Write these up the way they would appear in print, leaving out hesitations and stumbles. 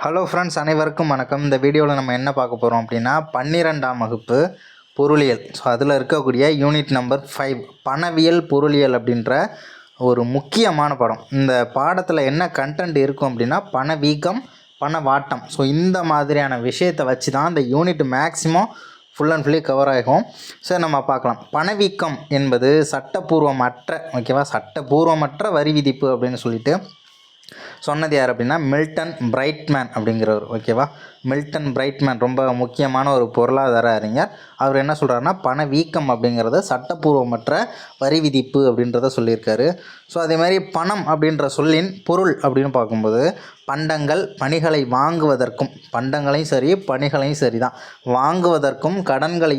Hello friends, அனைவருக்கும் வணக்கம். இந்த வீடியோவில் நம்ம என்ன பார்க்க போகிறோம் அப்படின்னா 12ஆம் வகுப்பு பொருளியல். ஸோ அதில் இருக்கக்கூடிய யூனிட் நம்பர் 5 பணவியல் பொருளியல் அப்படின்ற ஒரு முக்கியமான பாடம். இந்த பாடத்தில் என்ன கண்டென்ட் இருக்கும் அப்படின்னா பணவீக்கம், பணவாட்டம். ஸோ இந்த மாதிரியான விஷயத்தை வச்சு தான் இந்த unit maximum full and fully cover ஆகும். ஸோ நம்ம பார்க்கலாம். பணவீக்கம் என்பது சட்டப்பூர்வமற்ற வரி விதிப்பு அப்படின்னு சொல்லிட்டு சொன்னது யார் அப்படின்னா மில்டன் பிரைட்மேன் அப்படிங்கிறவர். ஓகேவா, மில்டன் பிரைட்மேன் ரொம்ப முக்கியமான ஒரு பொருளாதார அறிஞர். அவர் என்ன சொல்கிறாருன்னா பணவீக்கம் அப்படிங்கிறது சட்டப்பூர்வமற்ற வரி விதிப்பு அப்படின்றத சொல்லியிருக்காரு. ஸோ அதே மாதிரி பணம் அப்படின்ற சொல்லின் பொருள் அப்படின்னு பார்க்கும்போது பண்டங்கள் பணிகளை வாங்குவதற்கும், பண்டங்களையும் சரி பணிகளையும் சரி தான், வாங்குவதற்கும் கடன்களை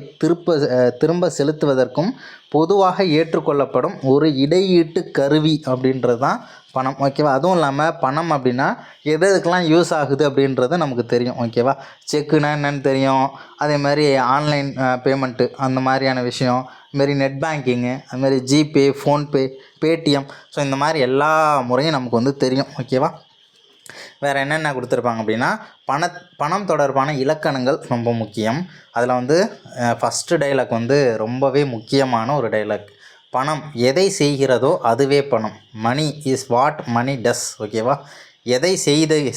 திரும்ப செலுத்துவதற்கும் பொதுவாக ஏற்றுக்கொள்ளப்படும் ஒரு இடையீட்டு கருவி அப்படின்றது தான் பணம். ஓகேவா, அதுவும் இல்லாமல் பணம் அப்படின்னா எதுக்கெல்லாம் யூஸ் ஆகுது அப்படின்றது நமக்கு தெரியும். ஓகேவா, செக்குன்னா என்னென்னு தெரியும், அதே மாதிரி ஆன்லைன் பேமெண்ட்டு அந்த மாதிரியான விஷயம், இதுமாரி நெட் பேங்கிங்கு, அதுமாதிரி ஜிபே, ஃபோன்பே, பேடிஎம். ஸோ இந்த மாதிரி எல்லா முறையும் நமக்கு வந்து தெரியும். ஓகேவா, வேறு என்னென்ன கொடுத்துருப்பாங்க அப்படின்னா பணம் தொடர்பான இலக்கணங்கள் ரொம்ப முக்கியம். அதில் வந்து ஃபஸ்ட்டு டைலாக் வந்து ரொம்பவே முக்கியமான ஒரு டைலாக். பணம் எதை செய்கிறதோ அதுவே பணம். மணி இஸ் வாட் மணி டஸ். ஓகேவா, எதை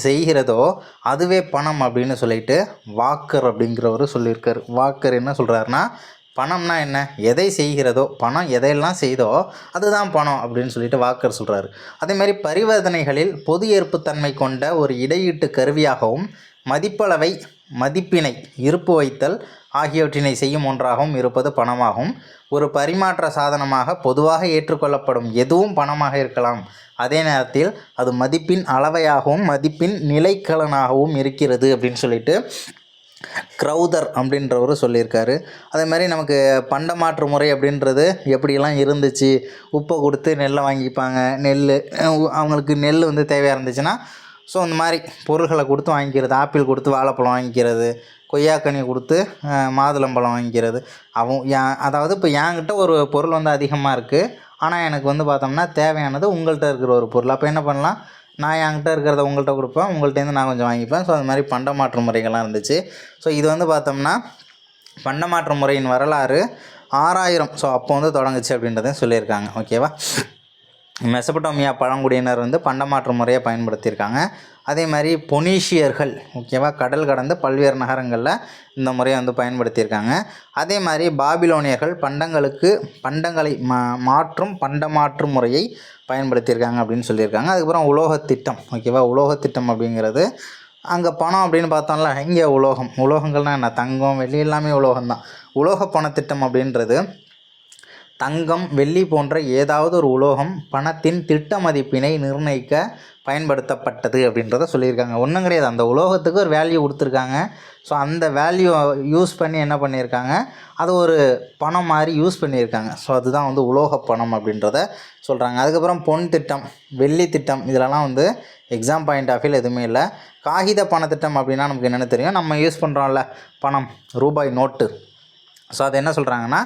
செய்கிறதோ அதுவே பணம் அப்படின்னு சொல்லிட்டு வாக்கர் அப்படிங்கிறவர் சொல்லியிருக்கார். வாக்கர் என்ன சொல்கிறாருன்னா பணம்னா என்ன, எதை செய்கிறதோ, பணம் எதையெல்லாம் செய்தோ அதுதான் பணம் அப்படின்னு சொல்லிட்டு வாக்கர் சொல்கிறாரு. அதேமாதிரி பரிவர்த்தனைகளில் பொது ஏற்புத்தன்மை கொண்ட ஒரு இடையீட்டு கருவியாகவும் மதிப்பளவை, மதிப்பினை, இருப்பு வைத்தல் ஆகியவற்றினை செய்யும் ஒன்றாகவும் இருப்பது பணமாகும். ஒரு பரிமாற்ற சாதனமாக பொதுவாக ஏற்றுக்கொள்ளப்படும் எதுவும் பணமாக இருக்கலாம். அதே நேரத்தில் அது மதிப்பின் அளவையாகவும் மதிப்பின் நிலைக்கலனாகவும் இருக்கிறது அப்படின்னு சொல்லிட்டு க்ரௌதர் அப்படின்றவர் சொல்லியிருக்காரு. அதே மாதிரி நமக்கு பண்டமாற்று முறை அப்படின்றது எப்படியெல்லாம் இருந்துச்சு, உப்பை கொடுத்து நெல்லை வாங்கிப்பாங்க, அவங்களுக்கு நெல் வந்து தேவையாக இருந்துச்சுன்னா ஸோ இந்த மாதிரி பொருள்களை கொடுத்து வாங்கிக்கிறது, ஆப்பிள் கொடுத்து வாழைப்பழம் வாங்கிக்கிறது, கொய்யாக்கனி கொடுத்து மாதுளம்பழம் வாங்கிக்கிறது. அதாவது இப்போ என்கிட்ட ஒரு பொருள் வந்து அதிகமாக இருக்குது, ஆனால் எனக்கு வந்து பார்த்தோம்னா தேவையானது உங்கள்கிட்ட இருக்கிற ஒரு பொருள். அப்போ என்ன பண்ணலாம், நான் என்கிட்ட இருக்கிறத உங்கள்கிட்ட கொடுப்பேன், உங்கள்கிட்டேருந்து நான் கொஞ்சம் வாங்கிப்பேன். ஸோ அது மாதிரி பண்டமாற்று முறைகள்லாம் இருந்துச்சு. ஸோ இது வந்து பார்த்தோம்னா பண்டமாற்று முறையின் வரலாறு 6000 ஸோ அப்போ வந்து தொடங்குச்சு அப்படின்றதையும் சொல்லியிருக்காங்க. ஓகேவா, மெசபடோமியா பழங்குடியினர் வந்து பண்டமாற்று முறையை பயன்படுத்தியிருக்காங்க. அதே மாதிரி பொனீஷியர்கள், ஓகேவா, கடல் கடந்து பல்வேறு நகரங்களில் இந்த முறையை வந்து பயன்படுத்தியிருக்காங்க. அதே மாதிரி பாபிலோனியர்கள் பண்டங்களை மாற்றும் பண்டமாற்று முறையை பயன்படுத்தியிருக்காங்க அப்படின்னு சொல்லியிருக்காங்க. அதுக்கப்புறம் உலோகத்திட்டம். ஓகேவா, உலோகத்திட்டம் அப்படிங்கிறது அங்கே பணம் அப்படின்னு பார்த்தோம்ல, இங்கே உலோகங்கள்னால் என்ன, தங்கம், வெள்ளி, எல்லாமே உலோகம்தான். உலோக பணத்திட்டம் அப்படின்றது தங்கம், வெள்ளி போன்ற ஏதாவது ஒரு உலோகம் பணத்தின் திட்ட மதிப்பினை நிர்ணயிக்க பயன்படுத்தப்பட்டது அப்படின்றத சொல்லியிருக்காங்க. ஒன்றும் கிடையாது, அந்த உலோகத்துக்கு ஒரு வேல்யூ கொடுத்துருக்காங்க. ஸோ அந்த வேல்யூ யூஸ் பண்ணி என்ன பண்ணியிருக்காங்க, அது ஒரு பணம் மாதிரி யூஸ் பண்ணியிருக்காங்க. ஸோ அதுதான் வந்து உலோக பணம் அப்படின்றத சொல்கிறாங்க. அதுக்கப்புறம் பொன் திட்டம், வெள்ளி திட்டம், இதிலலாம் வந்து எக்ஸாம் பாயிண்ட் ஆஃப் வியூவில் எதுவுமே இல்லை. காகித பணத்திட்டம் அப்படின்னா நமக்கு என்னென்னு தெரியும், நம்ம யூஸ் பண்ணுறோம்ல பணம், ரூபாய் நோட்டு. ஸோ அது என்ன சொல்கிறாங்கன்னா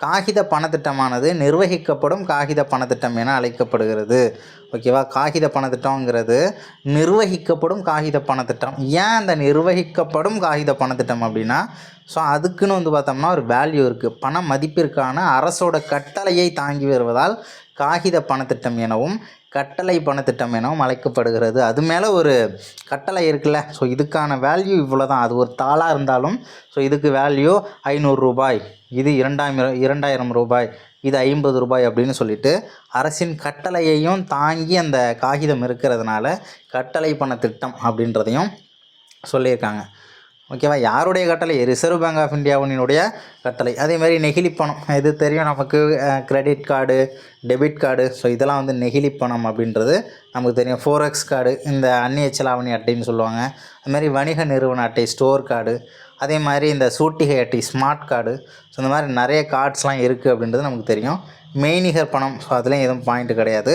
காகித பணத்திட்டமானது நிர்வகிக்கப்படும் காகித பணத்திட்டம் என அழைக்கப்படுகிறது. ஓகேவா, காகித பணத்திட்டங்கிறது நிர்வகிக்கப்படும் காகித பணத்திட்டம். ஏன் அந்த நிர்வகிக்கப்படும் காகித பணத்திட்டம் அப்படின்னா ஸோ அதுக்குன்னு வந்து பார்த்தோம்னா ஒரு வேல்யூ இருக்குது. பண மதிப்பிற்கான அரசோட கட்டளையை தாங்கி வருவதால் காகித பணத்திட்டம் எனவும் கட்டளை பணத்திட்டம் எனவும் அழைக்கப்படுகிறது. அது மேலே ஒரு கட்டளை இருக்குல்ல, ஸோ இதுக்கான வேல்யூ இவ்வளோ தான். அது ஒரு தாளாக இருந்தாலும் ஸோ இதுக்கு வேல்யூ 500 ரூபாய், இது 2000 ரூபாய், இது 50 ரூபாய் அப்படின்னு சொல்லிட்டு அரசின் கட்டளையையும் தாங்கி அந்த காகிதம் இருக்கிறதுனால கட்டளை பணத்திட்டம் அப்படின்றதையும் சொல்லியிருக்காங்க. ஓகேவா, யாருடைய கட்டளை, ரிசர்வ் பேங்க் ஆஃப் இந்தியாவினுடைய கட்டளை. அதேமாதிரி நெகிழி பணம், இது தெரியும் நமக்கு, credit card, debit card. So இதெல்லாம் வந்து நெகிழி பணம் அப்படின்றது நமக்கு தெரியும். ஃபோரெக்ஸ் கார்டு, இந்த அந்நிய செலாவணி அட்டைன்னு சொல்லுவாங்க. அதுமாதிரி வணிக நிறுவன அட்டை, ஸ்டோர் கார்டு, அதே மாதிரி இந்த சூட்டிகை அட்டை, ஸ்மார்ட் கார்டு. ஸோ இந்த மாதிரி நிறைய கார்ட்ஸ்லாம் இருக்குது அப்படின்றது நமக்கு தெரியும். மெய்நிகர் பணம், ஸோ அதுலேயும் எதுவும் பாயிண்ட்டு கிடையாது.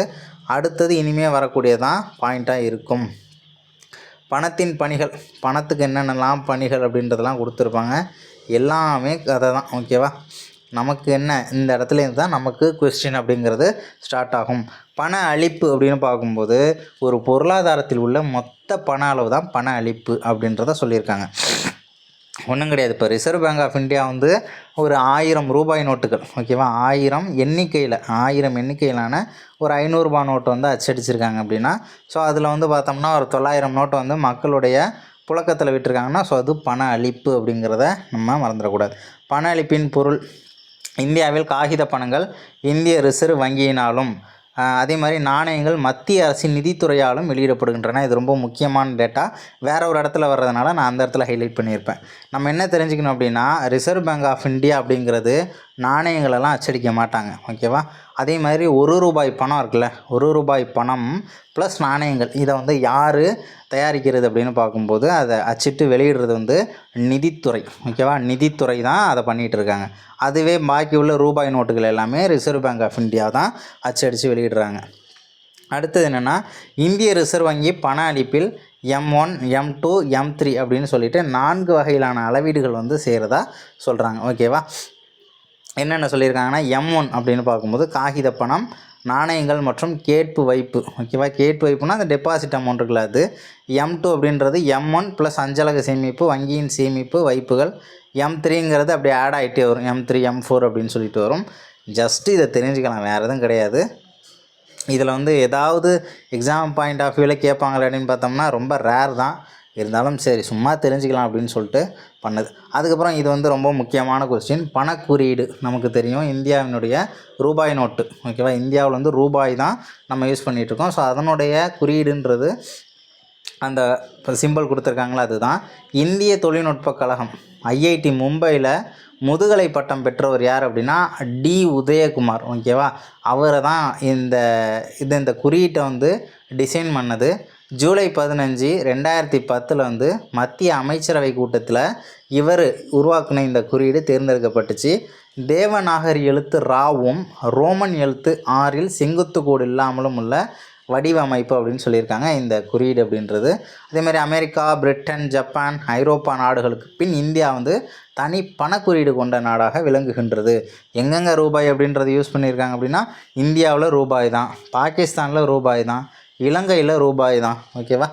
அடுத்தது இனிமேல் வரக்கூடியதான் பாயிண்ட்டாக இருக்கும். பணத்தின் பணிகள், பணத்துக்கு என்னென்னலாம் பணிகள் அப்படின்றதெல்லாம் கொடுத்துருப்பாங்க. எல்லாமே கதை தான். ஓகேவா, நமக்கு என்ன இந்த இடத்துல இருந்து தான் நமக்கு கொஸ்டின் அப்படிங்கிறது ஸ்டார்ட் ஆகும். பண அளிப்பு அப்படின்னு பார்க்கும்போது ஒரு பொருளாதாரத்தில் உள்ள மொத்த பண அளவு தான் பண அளிப்பு அப்படின்றத சொல்லியிருக்காங்க. ஒன்றும் கிடையாது. இப்போ ரிசர்வ் பேங்க் ஆஃப் இந்தியா வந்து ஒரு 1000 ரூபாய் நோட்டுகள், ஓகேவா, 1000 எண்ணிக்கையிலான ஒரு 500 ரூபாய் நோட்டு வந்து அச்சடிச்சிருக்காங்க அப்படின்னா, ஸோ அதில் வந்து பார்த்தோம்னா ஒரு 900 நோட்டு வந்து மக்களுடைய புழக்கத்தில் விட்டுருக்காங்கன்னா, ஸோ அது பண அளிப்பு அப்படிங்கிறத நம்ம மறந்துடக்கூடாது. பண அளிப்பின் பொருள்: இந்தியாவில் காகித பணங்கள் இந்திய ரிசர்வ் வங்கியினாலும் அதே மாதிரி நாணயங்கள் மத்திய அரசின் நிதித்துறையாலும் வெளியிடப்படுகின்றன. இது ரொம்ப முக்கியமான டேட்டா. வேறு ஒரு இடத்துல வர்றதுனால நான் அந்த இடத்துல ஹைலைட் பண்ணியிருப்பேன். நம்ம என்ன தெரிஞ்சுக்கணும் அப்படின்னா, ரிசர்வ் பேங்க் ஆஃப் இந்தியா அப்படிங்கிறது நாணயங்களெல்லாம் அச்சடிக்க மாட்டாங்க, ஓகேவா. அதே மாதிரி ₹1 பணம் இருக்குல்ல, ₹1 பணம் ப்ளஸ் நாணயங்கள், இதை வந்து யார் தயாரிக்கிறது அப்படின்னு பார்க்கும்போது அதை அச்சிட்டு வெளியிடுறது வந்து நிதித்துறை, ஓகேவா. நிதித்துறை தான் அதை பண்ணிகிட்டு இருக்காங்க. அதுவே பாக்கி உள்ள ரூபாய் நோட்டுகள் எல்லாமே ரிசர்வ் பேங்க் ஆஃப் இந்தியா தான் அச்சடித்து வெளியிடுறாங்க. அடுத்தது என்னென்னா, இந்திய ரிசர்வ் வங்கி பண அளிப்பில் M1, M2, M3 அப்படின்னு சொல்லிட்டு 4 வகையிலான அளவீடுகள் வந்து செய்கிறதா சொல்கிறாங்க, ஓகேவா. என்னென்ன சொல்லியிருக்காங்கன்னா, M1 அப்படின்னு பார்க்கும்போது காகித பணம், நாணயங்கள் மற்றும் கேட்பு வைப்பு, ஓகேவா. கேட்பு வைப்புனா அந்த டெபாசிட் அமௌண்ட் இருக்குல்ல அது. M2 அப்படின்றது M1 ப்ளஸ் அஞ்சலக சேமிப்பு, வங்கியின் சேமிப்பு, வைப்புகள். M3ங்கிறது அப்படி ஆட் ஆகிட்டே வரும், M3, M4 அப்படின்னு சொல்லிட்டு வரும். ஜஸ்ட்டு இதை தெரிஞ்சுக்கலாம், வேறு எதுவும் கிடையாது. இதில் வந்து ஏதாவது எக்ஸாம் பாயிண்ட் ஆஃப் வியூவில் கேட்பாங்களே அப்படின்னு பார்த்தோம்னா ரொம்ப ரேர் தான். இருந்தாலும் சரி சும்மா தெரிஞ்சுக்கலாம் அப்படின்னு சொல்லிட்டு பண்ணது. அதுக்கப்புறம் இது வந்து ரொம்ப முக்கியமான கொஸ்டின். பணக்குறியீடு நமக்கு தெரியும், இந்தியாவினுடைய ரூபாய் நோட்டு, ஓகேவா. இந்தியாவில் வந்து ரூபாய் தான் நம்ம யூஸ் பண்ணிகிட்ருக்கோம். ஸோ அதனுடைய குறியீடுன்றது அந்த சிம்பிள் கொடுத்துருக்காங்களா அதுதான். இந்திய தொழில்நுட்ப கழகம் IIT மும்பையில் முதுகலை பட்டம் பெற்றவர் யார் அப்படின்னா டி உதயகுமார், ஓகேவா. அவரை தான் இந்த குறியீட்டை வந்து டிசைன் பண்ணது. ஜூலை 15, 2010 வந்து மத்திய அமைச்சரவை கூட்டத்தில் இவர் உருவாக்கின இந்த குறியீடு தேர்ந்தெடுக்கப்பட்டுச்சு. தேவநாகரி எழுத்து ராவும் ரோமன் எழுத்து ஆரில் செங்குத்து கோடு இல்லாமலும் உள்ள வடிவமைப்பு அப்படின்னு சொல்லியிருக்காங்க இந்த குறியீடு அப்படின்றது. அதேமாதிரி அமெரிக்கா, பிரிட்டன், ஜப்பான், ஐரோப்பா நாடுகளுக்கு பின் இந்தியா வந்து தனி பணக்குறியீடு கொண்ட நாடாக விளங்குகின்றது. எங்கெங்கே ரூபாய் அப்படின்றது யூஸ் பண்ணியிருக்காங்க அப்படின்னா, இந்தியாவில் ரூபாய் தான், பாகிஸ்தானில் ரூபாய் தான், இலங்கையில் ரூபாய் தான், ஓகேவா.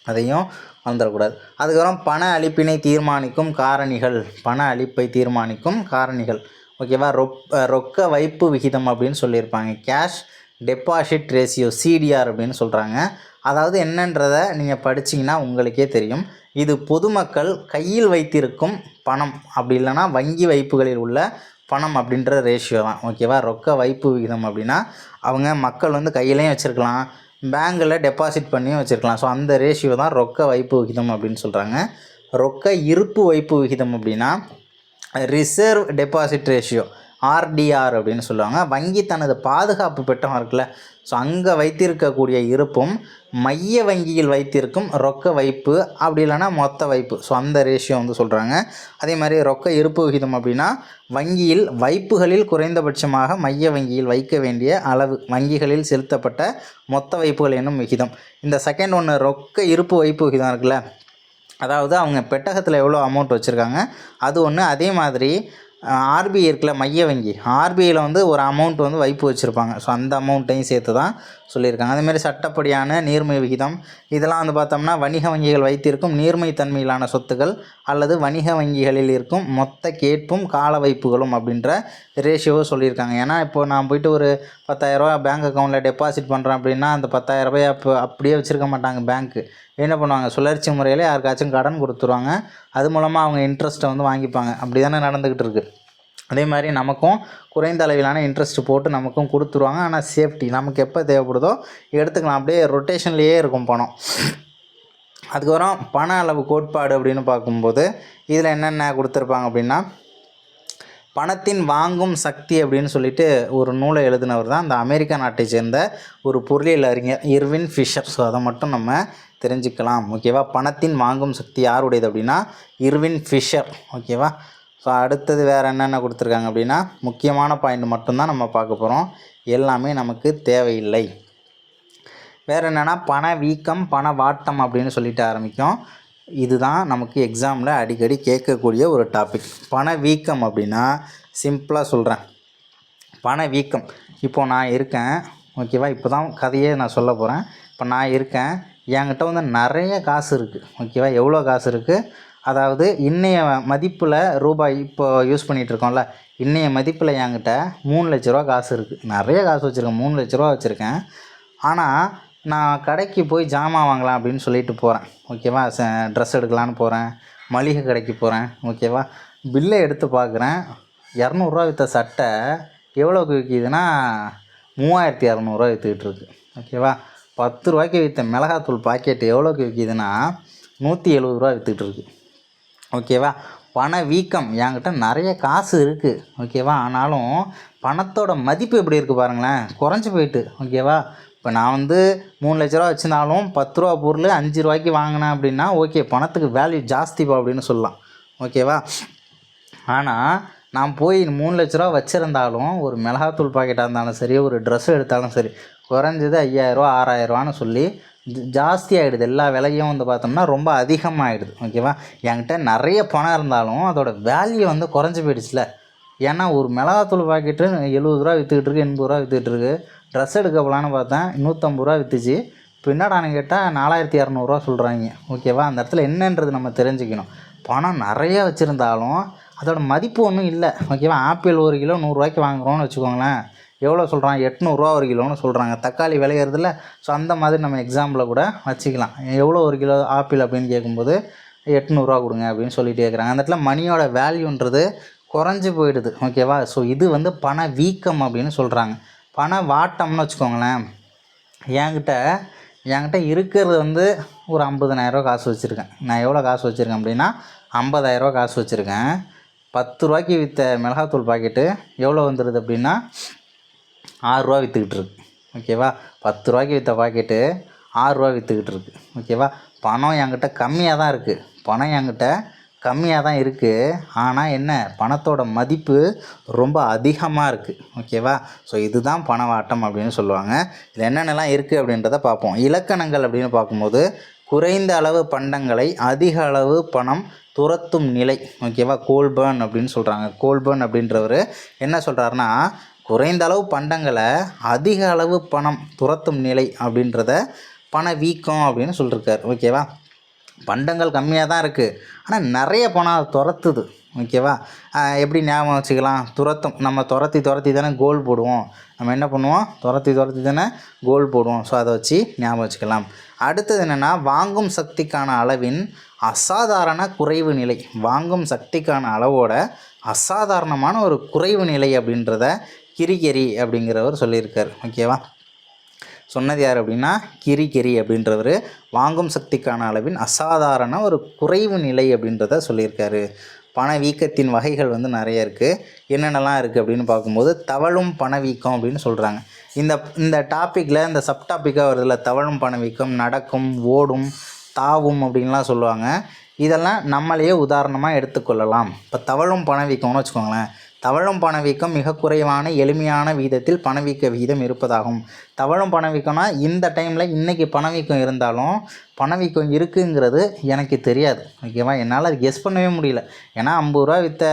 அதையும் வந்துடக்கூடாது. அதுக்கப்புறம் பண அளிப்பினை தீர்மானிக்கும் காரணிகள், பண அளிப்பை தீர்மானிக்கும் காரணிகள், ஓகேவா. ரொக்க வைப்பு விகிதம் அப்படின்னு சொல்லியிருப்பாங்க. கேஷ் டெபாசிட் ரேஷியோ, CDR அப்படின்னு சொல்கிறாங்க. அதாவது என்னன்றதை நீங்கள் படிச்சிங்கன்னா உங்களுக்கே தெரியும். இது பொதுமக்கள் கையில் வைத்திருக்கும் பணம், அப்படி இல்லைனா வங்கி வைப்புகளில் உள்ள பணம் அப்படின்ற ரேஷியோ தான், ஓகேவா. ரொக்க வைப்பு விகிதம் அப்படின்னா அவங்க மக்கள் வந்து கையிலையும் வச்சுருக்கலாம், பேங்கில் டெபாசிட் பண்ணியும் வச்சுருக்கலாம். ஸோ அந்த ரேஷியோ தான் ரொக்க வைப்பு விகிதம் அப்படின்னு சொல்கிறாங்க. ரொக்க இருப்பு வைப்பு விகிதம் அப்படின்னா ரிசர்வ் டெபாசிட் ரேஷியோ, RDR அப்படின்னு சொல்லுவாங்க. வங்கி தனது பாதுகாப்பு பெட்டகம் இருக்குல்ல, ஸோ அங்கே வைத்திருக்கக்கூடிய இருப்பும் மைய வங்கியில் வைத்திருக்கும் ரொக்க வைப்பு, அப்படி இல்லைனா மொத்த வைப்பு, ஸோ அந்த ரேஷியோ வந்து சொல்கிறாங்க. அதே மாதிரி ரொக்க இருப்பு விகிதம் அப்படின்னா வங்கியில் வைப்புகளில் குறைந்தபட்சமாக மைய வங்கியில் வைக்க வேண்டிய அளவு, வங்கிகளில் செலுத்தப்பட்ட மொத்த வைப்புகள் என்னும் விகிதம். இந்த செகண்ட் ஒன்று ரொக்க இருப்பு வைப்பு விகிதம் இருக்குல்ல, அதாவது அவங்க பெட்டகத்தில் எவ்வளோ அமௌண்ட் வச்சுருக்காங்க அது ஒன்று. அதே மாதிரி RBI இருக்குல்ல, மைய வங்கி, RBIயில் வந்து ஒரு அமௌண்ட் வந்து வைப்பு வச்சுருப்பாங்க. ஸோ அந்த அமௌண்ட்டையும் சேர்த்து தான் சொல்லியிருக்காங்க. அதேமாதிரி சட்டப்படியான நீர்மை விகிதம், இதெல்லாம் வந்து பார்த்தோம்னா வணிக வங்கிகள் வைத்திருக்கும் நீர்மைத்தன்மையிலான சொத்துக்கள் அல்லது வணிக வங்கிகளில் இருக்கும் மொத்த கேட்பும் கால வைப்புகளும் அப்படின்ற ரேஷியோவை சொல்லியிருக்காங்க. ஏன்னா இப்போது நான் போய்ட்டு ஒரு 10,000 ரூபா பேங்க் அக்கௌண்ட்டில் டெபாசிட் பண்ணுறேன் அப்படின்னா அந்த 10,000 ரூபாய் அப்படியே வச்சுருக்க மாட்டாங்க. பேங்க்கு என்ன பண்ணுவாங்க, சுழற்சி முறையில் யாருக்காச்சும் கடன் கொடுத்துருவாங்க, அது மூலமாக அவங்க இன்ட்ரெஸ்ட்டை வந்து வாங்கிப்பாங்க. அப்படி தானே நடந்துக்கிட்டு இருக்குது. அதே மாதிரி நமக்கும் குறைந்த அளவிலான இன்ட்ரெஸ்ட் போட்டு நமக்கும் கொடுத்துருவாங்க. ஆனால் சேஃப்டி, நமக்கு எப்போ தேவைப்படுதோ எடுத்துக்கலாம், அப்படியே ரொட்டேஷன்லேயே இருக்கும் பணம். அதுக்கப்புறம் பண அளவு கோட்பாடு அப்படின்னு பார்க்கும்போது இதில் என்னென்ன கொடுத்துருப்பாங்க அப்படின்னா, பணத்தின் வாங்கும் சக்தி அப்படின்னு சொல்லிட்டு ஒரு நூலை எழுதினவர் தான் அந்த அமெரிக்கா நாட்டை சேர்ந்த ஒரு பொருளியல் அறிஞர் இர்வின் ஃபிஷர். ஸோ அதை மட்டும் நம்ம தெரிஞ்சுக்கலாம், ஓகேவா. பணத்தின் வாங்கும் சக்தி யாருடையது அப்படின்னா இர்வின் ஃபிஷர், ஓகேவா. ஸோ அடுத்தது வேறு என்னென்ன கொடுத்துருக்காங்க அப்படின்னா முக்கியமான பாயிண்ட் மட்டும்தான் நம்ம பார்க்க போகிறோம், எல்லாமே நமக்கு தேவையில்லை. வேறு என்னென்னா பண வீக்கம், பண வாட்டம் அப்படின்னு சொல்லிட்டு ஆரம்பிக்கும். இதுதான் நமக்கு எக்ஸாமில் அடிக்கடி கேட்கக்கூடிய ஒரு டாபிக். பண வீக்கம் அப்படின்னா சிம்பிளாக சொல்கிறேன். பணவீக்கம். இப்போது நான் இருக்கேன், ஓகேவா? இப்போ தான் கதையே நான் சொல்ல போகிறேன். இப்போ நான் இருக்கேன், என்கிட்ட வந்து நிறைய காசு இருக்குது, ஓகேவா? எவ்வளோ காசு இருக்குது, அதாவது இன்றைய மதிப்பில் ரூபாய் இப்போ யூஸ் பண்ணிகிட்ருக்கோம்ல, இன்றைய மதிப்பில் என்கிட்ட 3 லட்ச ரூபா காசு இருக்குது. நிறைய காசு வச்சுருக்கேன், 3 லட்ச ரூபா வச்சுருக்கேன். ஆனால் நான் கடைக்கு போய் ஜாமான் வாங்கலாம் அப்படின்னு சொல்லிட்டு போகிறேன், ஓகேவா? ட்ரெஸ் எடுக்கலான்னு போகிறேன், மளிகை கடைக்கு போகிறேன், ஓகேவா? பில்லை எடுத்து பார்க்குறேன், 200 விற்ற சட்டை எவ்வளோக்கு விற்கிதுன்னா 3200 விற்றுக்கிட்டு இருக்கு, ஓகேவா? 10 ரூபாய்க்கு விற்ற மிளகாத்தூள் பாக்கெட் எவ்வளோக்கு விற்கிதுன்னா 170 விற்றுக்கிட்டு இருக்கு, ஓகேவா? பணவீக்கம். என்கிட்ட நிறைய காசு இருக்குது, ஓகேவா? ஆனாலும் பணத்தோட மதிப்பு எப்படி இருக்குது பாருங்களேன், குறைஞ்சி போயிட்டு, ஓகேவா? இப்போ நான் வந்து 3 லட்ச ரூபா வச்சுருந்தாலும் 10 ரூபா பொருள் 5 ரூபாய்க்கு வாங்கினேன் அப்படின்னா ஓகே, பணத்துக்கு வேல்யூ ஜாஸ்திப்பா அப்படின்னு சொல்லலாம், ஓகேவா? ஆனால் நான் போய் 3 லட்ச ரூபா வச்சுருந்தாலும் ஒரு மிளகாத்தூள் பாக்கெட்டாக இருந்தாலும் சரி, ஒரு ட்ரெஸ் எடுத்தாலும் சரி, குறைஞ்சது 5000 6000 சொல்லி ஜாஸ்தி ஆகிடுது. எல்லா விலையும் வந்து பார்த்தோம்னா ரொம்ப அதிகமாகிடுது, ஓகேவா? என்கிட்ட நிறைய பணம் இருந்தாலும் அதோடய வேல்யூ வந்து குறைஞ்சி போயிடுச்சுல. ஏன்னா ஒரு மிளகாத்தூள் பாக்கெட்டு 70 விற்றுக்கிட்டு இருக்கு, 80 விற்றுக்கிட்டு இருக்குது. ட்ரெஸ் எடுக்க போகலான்னு பார்த்தேன், 150 விற்றுச்சு. இப்போ என்னடான்னு கேட்டால் 4200 சொல்கிறாங்க, ஓகேவா? அந்த இடத்துல என்னன்றது நம்ம தெரிஞ்சுக்கணும். பணம் நிறைய வச்சுருந்தாலும் அதோட மதிப்பு ஒன்றும் இல்லை, ஓகேவா? ஆப்பிள் 1 கிலோ 100 வாங்குகிறோன்னு வச்சுக்கோங்களேன், எவ்வளோ சொல்கிறான்? 800 1 கிலோன்னு சொல்கிறாங்க. தக்காளி விளையிறதில்ல. ஸோ அந்த மாதிரி நம்ம எக்ஸாம்பிளில் கூட வச்சுக்கலாம். எவ்வளோ 1 கிலோ ஆப்பிள் அப்படின்னு கேட்கும்போது 800 கொடுங்க அப்படின்னு சொல்லிட்டு கேட்குறாங்க. அந்த இடத்துல மணியோட வேல்யூன்றது குறைஞ்சி போயிடுது, ஓகேவா? ஸோ இது வந்து பணவீக்கம் அப்படின்னு சொல்கிறாங்க. பண வாட்டம்னு வச்சுக்கோங்களேன். என்கிட்ட இருக்கிறது வந்து ஒரு 50000 காசு வச்சுருக்கேன். நான் எவ்வளோ காசு வச்சுருக்கேன் அப்படின்னா 50000 காசு வச்சுருக்கேன். 10 ரூபாய்க்கு விற்ற மிளகாத்தூள் பாக்கெட்டு எவ்வளோ வந்துடுது அப்படின்னா 6 விற்றுக்கிட்டு இருக்கு, ஓகேவா? 10 ரூபாய்க்கு விற்ற பாக்கெட்டு 6 விற்றுக்கிட்டு இருக்கு, ஓகேவா? பணம் என்கிட்ட கம்மியாக தான் இருக்குது, பணம் என்கிட்ட கம்மியாக தான் இருக்குது. ஆனால் என்ன, பணத்தோட மதிப்பு ரொம்ப அதிகமாக இருக்குது, ஓகேவா? ஸோ இதுதான் பணவாட்டம் அப்படின்னு சொல்லுவாங்க. இதில் என்னென்னலாம் இருக்குது அப்படின்றத பார்ப்போம். இலக்கணங்கள் அப்படின்னு பார்க்கும்போது குறைந்த அளவு பண்டங்களை அதிக அளவு பணம் துரத்தும் நிலை, ஓகேவா? கோல்பர்ன் அப்படின்னு சொல்கிறாங்க. கோல்பர்ன் அப்படின்றவர் என்ன சொல்கிறாருன்னா, குறைந்த அளவு பண்டங்களை அதிக அளவு பணம் துரத்தும் நிலை அப்படின்றத பணவீக்கம் அப்படின்னு சொல்லியிருக்கார், ஓகேவா? பண்டங்கள் கம்மியாக தான் இருக்குது, ஆனால் நிறைய பணம் துரத்துது, ஓகேவா? எப்படி ஞாபகம் வச்சுக்கலாம்? துரத்தும். நம்ம துரத்தி தானே கோல் போடுவோம். நம்ம என்ன பண்ணுவோம்? துரத்தி தானே கோல் போடுவோம். ஸோ அதை வச்சு ஞாபகம் வச்சுக்கலாம். அடுத்தது என்னென்னா, வாங்கும் சக்திக்கான அளவின் அசாதாரண குறைவு நிலை. வாங்கும் சக்திக்கான அளவோட அசாதாரணமான ஒரு குறைவு நிலை அப்படின்றத கிரிகெரி அப்படிங்கிறவர் சொல்லியிருக்கார், ஓகேவா? சொன்னது யார் அப்படின்னா கிரிகெரி அப்படின்றவர் வாங்கும் சக்திக்கான அளவின் அசாதாரண ஒரு குறைவு நிலை அப்படின்றத சொல்லியிருக்காரு. பணவீக்கத்தின் வகைகள் வந்து நிறைய இருக்குது. என்னென்னலாம் இருக்குது அப்படின்னு பார்க்கும்போது தவழும் பணவீக்கம் அப்படின்னு சொல்கிறாங்க. இந்த டாப்பிக்கில் இந்த சப் டாப்பிக்காக வருதுல்ல, தவழும் பணவீக்கம், நடக்கும், ஓடும், தாவும் அப்படின்லாம் சொல்லுவாங்க. இதெல்லாம் நம்மளையே உதாரணமாக எடுத்துக்கொள்ளலாம். இப்போ தவழும் பணவீக்கம்னு வச்சுக்கோங்களேன். தவழும் பணவீக்கம் மிக குறைவான எளிமையான வீதத்தில் பணவீக்க விகிதம் இருப்பதாகும். தவழும் பணவீக்கம்னா இந்த டைமில் இன்றைக்கி பணவீக்கம் இருந்தாலும் பணவீக்கம் இருக்குங்கிறது எனக்கு தெரியாது, ஓகேவா? என்னால் அது கெஸ் பண்ணவே முடியல. ஏன்னா 50 விற்ற